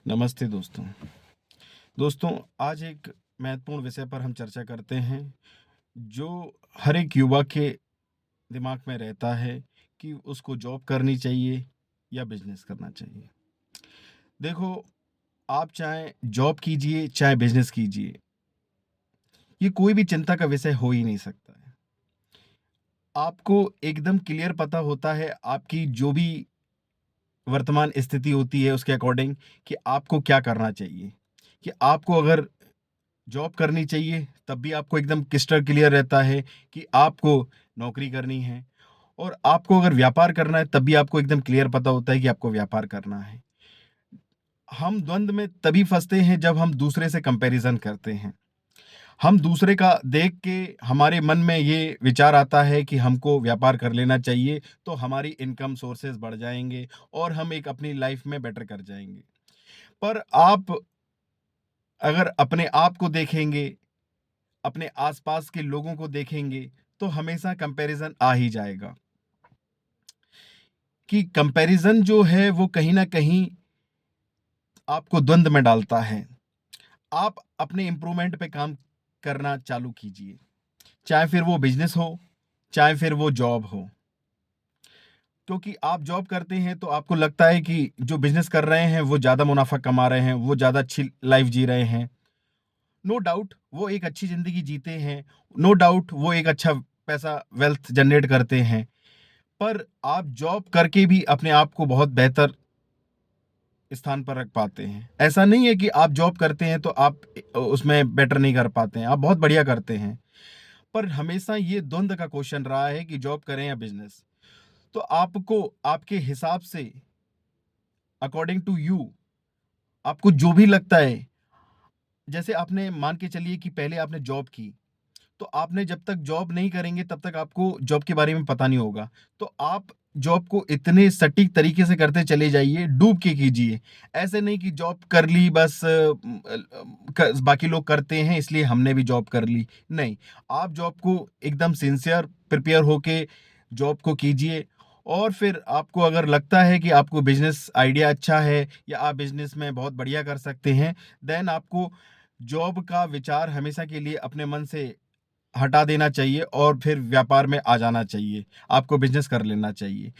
नमस्ते दोस्तों। दोस्तों, आज एक महत्वपूर्ण विषय पर हम चर्चा करते हैं, जो हर एक युवा के दिमाग में रहता है कि उसको जॉब करनी चाहिए या बिज़नेस करना चाहिए। देखो, आप चाहे जॉब कीजिए, चाहे बिज़नेस कीजिए, ये कोई भी चिंता का विषय हो ही नहीं सकता है। आपको एकदम क्लियर पता होता है आपकी जो भी वर्तमान स्थिति होती है उसके अकॉर्डिंग कि आपको क्या करना चाहिए। कि आपको अगर जॉब करनी चाहिए तब भी आपको एकदम क्रिस्टल क्लियर रहता है कि आपको नौकरी करनी है, और आपको अगर व्यापार करना है तब भी आपको एकदम क्लियर पता होता है कि आपको व्यापार करना है। हम द्वंद में तभी फंसते हैं जब हम दूसरे से कंपैरिजन करते हैं। हम दूसरे का देख के हमारे मन में ये विचार आता है कि हमको व्यापार कर लेना चाहिए, तो हमारी इनकम सोर्सेज बढ़ जाएंगे और हम एक अपनी लाइफ में बेटर कर जाएंगे। पर आप अगर अपने आप को देखेंगे, अपने आसपास के लोगों को देखेंगे, तो हमेशा कंपैरिजन आ ही जाएगा। कि कंपैरिजन जो है वो कहीं ना कहीं आपको द्वंद में डालता है। आप अपने इम्प्रूवमेंट पे काम करना चालू कीजिए, चाहे फिर वो बिजनेस हो, चाहे फिर वो जॉब हो। क्योंकि आप जॉब करते हैं तो आपको लगता है कि जो बिजनेस कर रहे हैं वो ज़्यादा मुनाफा कमा रहे हैं, वो ज़्यादा अच्छी लाइफ जी रहे हैं। नो डाउट वो एक अच्छी ज़िंदगी जीते हैं, नो डाउट वो एक अच्छा पैसा वेल्थ जनरेट करते हैं। पर आप जॉब करके भी अपने आप को बहुत बेहतर स्थान पर रख पाते हैं। ऐसा नहीं है कि आप जॉब करते हैं तो आप उसमें बेटर नहीं कर पाते हैं, आप बहुत बढ़िया करते हैं। पर हमेशा ये द्वंद का क्वेश्चन रहा है कि जॉब करें या बिजनेस। तो आपको आपके हिसाब से, अकॉर्डिंग टू यू, आपको जो भी लगता है, जैसे आपने मान के चलिए कि पहले आपने जॉब की, तो आपने जब तक जॉब नहीं करेंगे तब तक आपको जॉब के बारे में पता नहीं होगा। तो आप जॉब को इतने सटीक तरीके से करते चले जाइए, डूब के कीजिए। ऐसे नहीं कि जॉब कर ली बस, बाकी लोग करते हैं इसलिए हमने भी जॉब कर ली। नहीं, आप जॉब को एकदम सिंसियर प्रिपेयर होके जॉब को कीजिए। और फिर आपको अगर लगता है कि आपको बिजनेस आइडिया अच्छा है या आप बिजनेस में बहुत बढ़िया कर सकते हैं, देन आपको जॉब का विचार हमेशा के लिए अपने मन से हटा देना चाहिए और फिर व्यापार में आ जाना चाहिए। आपको बिज़नेस कर लेना चाहिए।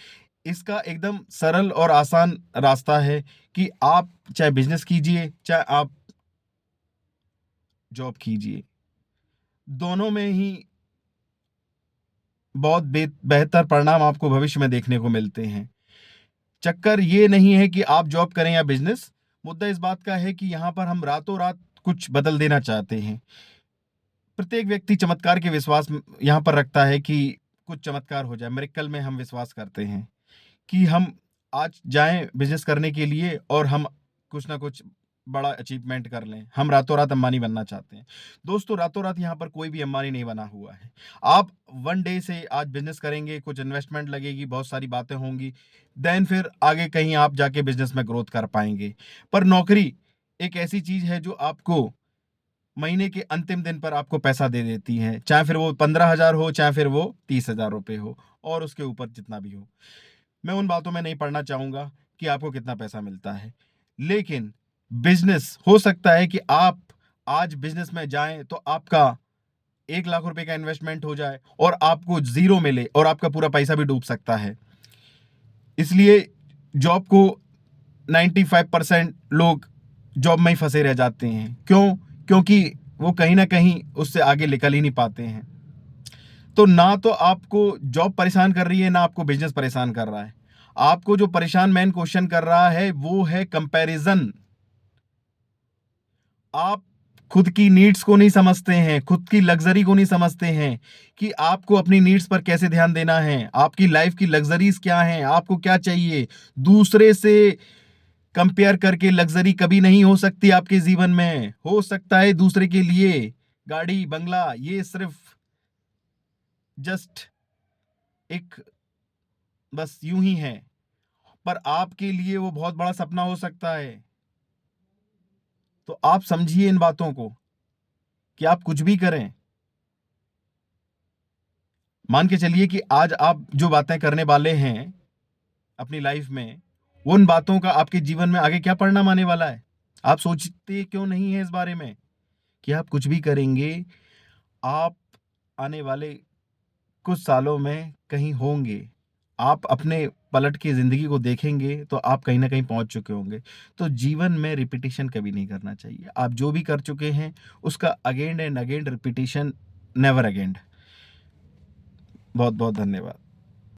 इसका एकदम सरल और आसान रास्ता है कि आप चाहे बिज़नेस कीजिए, चाहे आप जॉब कीजिए। दोनों में ही बहुत बेहतर परिणाम आपको भविष्य में देखने को मिलते हैं। चक्कर ये नहीं है कि आप जॉब करें या बिज़नेस, मुद्दा इस बात का है कि यहाँ पर हम रातों-रात कुछ बदल देना चाहते हैं। प्रत्येक व्यक्ति चमत्कार के विश्वास यहाँ पर रखता है कि कुछ चमत्कार हो जाए, मिरेकल में हम विश्वास करते हैं। कि हम आज जाएँ बिज़नेस करने के लिए और हम कुछ ना कुछ बड़ा अचीवमेंट कर लें। हम रातों-रात अंबानी बनना चाहते हैं। दोस्तों, रातों-रात यहाँ पर कोई भी अंबानी नहीं बना हुआ है। आप वन डे से आज बिज़नेस करेंगे, कुछ इन्वेस्टमेंट लगेगी, बहुत सारी बातें होंगी, देन फिर आगे कहीं आप जाके बिज़नेस में ग्रोथ कर पाएँगे। पर नौकरी एक ऐसी चीज़ है जो आपको महीने के अंतिम दिन पर आपको पैसा दे देती है। चाहे फिर वो 15,000 हो, चाहे फिर वो 30,000 रुपए हो और उसके ऊपर जितना भी हो। मैं उन बातों में नहीं पड़ना चाहूँगा कि आपको कितना पैसा मिलता है। लेकिन बिज़नेस हो सकता है कि आप आज बिज़नेस में जाएँ तो आपका 1 लाख रुपए का इन्वेस्टमेंट हो जाए और आपको ज़ीरो मिले और आपका पूरा पैसा भी डूब सकता है। इसलिए जॉब को 95% लोग जॉब में ही फँसे रह जाते हैं। क्यों? क्योंकि वो कहीं न कहीं उससे आगे निकल ही नहीं पाते हैं। तो ना तो आपको जॉब परेशान कर रही है, ना आपको बिज़नेस परेशान कर रहा है। आपको जो परेशान मेन क्वेश्चन कर रहा है, वो है कंपैरिज़न। आप खुद की नीड्स को नहीं समझते हैं, खुद की लग्ज़री को नहीं समझते हैं कि आपको अपनी नीड्स पर कैसे ध्यान देना है, आपकी लाइफ़ की लग्ज़रीज़ क्या हैं, आपको क्या चाहिए। दूसरे से कंपेयर करके लग्ज़री कभी नहीं हो सकती आपके जीवन में। हो सकता है दूसरे के लिए गाड़ी, बंगला, ये सिर्फ़ जस्ट एक बस यूं ही है, पर आपके लिए वो बहुत बड़ा सपना हो सकता है। तो आप समझिए इन बातों को कि आप कुछ भी करें, मान के चलिए कि आज आप जो बातें करने वाले हैं अपनी लाइफ में, उन बातों का आपके जीवन में आगे क्या परिणाम आने वाला है। आप सोचते क्यों नहीं हैं इस बारे में कि आप कुछ भी करेंगे, आप आने वाले कुछ सालों में कहीं होंगे। आप अपने पलट के ज़िंदगी को देखेंगे तो आप कहीं न कहीं पहुँच चुके होंगे। तो जीवन में रिपिटिशन कभी नहीं करना चाहिए। आप जो भी कर चुके हैं उसका again and again repetition never again. बहुत-बहुत धन्यवाद।